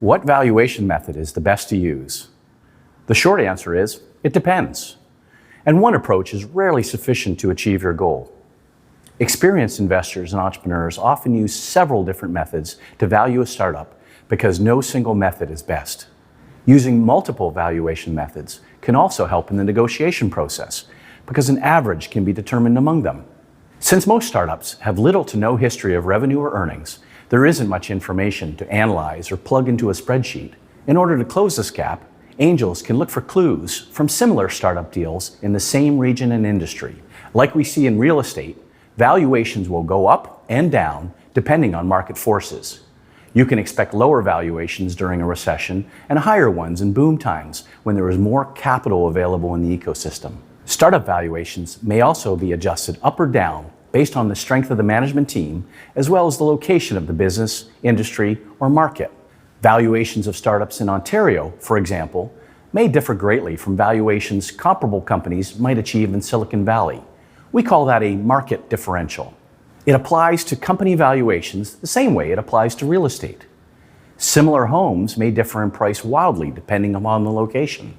What valuation method is the best to use? The short answer is, it depends. And one approach is rarely sufficient to achieve your goal. Experienced investors and entrepreneurs often use several different methods to value a startup because no single method is best. Using multiple valuation methods can also help in the negotiation process because an average can be determined among them. Since most startups have little to no history of revenue or earnings, there isn't much information to analyze or plug into a spreadsheet. In order to close this gap, angels can look for clues from similar startup deals in the same region and industry. Like we see in real estate, valuations will go up and down depending on market forces. You can expect lower valuations during a recession and higher ones in boom times when there is more capital available in the ecosystem. Startup valuations may also be adjusted up or down based on the strength of the management team, as well as the location of the business, industry, or market. Valuations of startups in Ontario, for example, may differ greatly from valuations comparable companies might achieve in Silicon Valley. We call that a market differential. It applies to company valuations the same way it applies to real estate. Similar homes may differ in price wildly depending upon the location.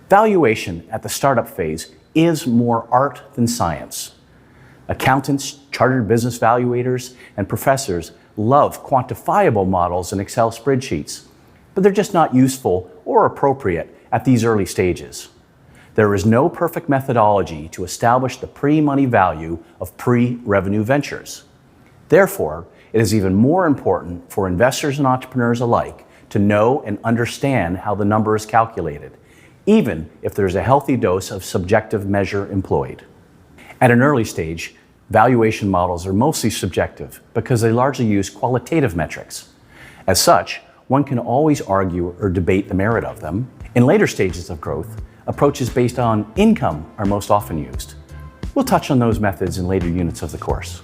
Valuation at the startup phase is more art than science. Accountants, chartered business valuators, and professors love quantifiable models and Excel spreadsheets, but they're just not useful or appropriate at these early stages. There is no perfect methodology to establish the pre-money value of pre-revenue ventures. Therefore, it is even more important for investors and entrepreneurs alike to know and understand how the number is calculated, even if there's a healthy dose of subjective measure employed. At an early stage, valuation models are mostly subjective because they largely use qualitative metrics. As such, one can always argue or debate the merit of them. In later stages of growth, approaches based on income are most often used. We'll touch on those methods in later units of the course.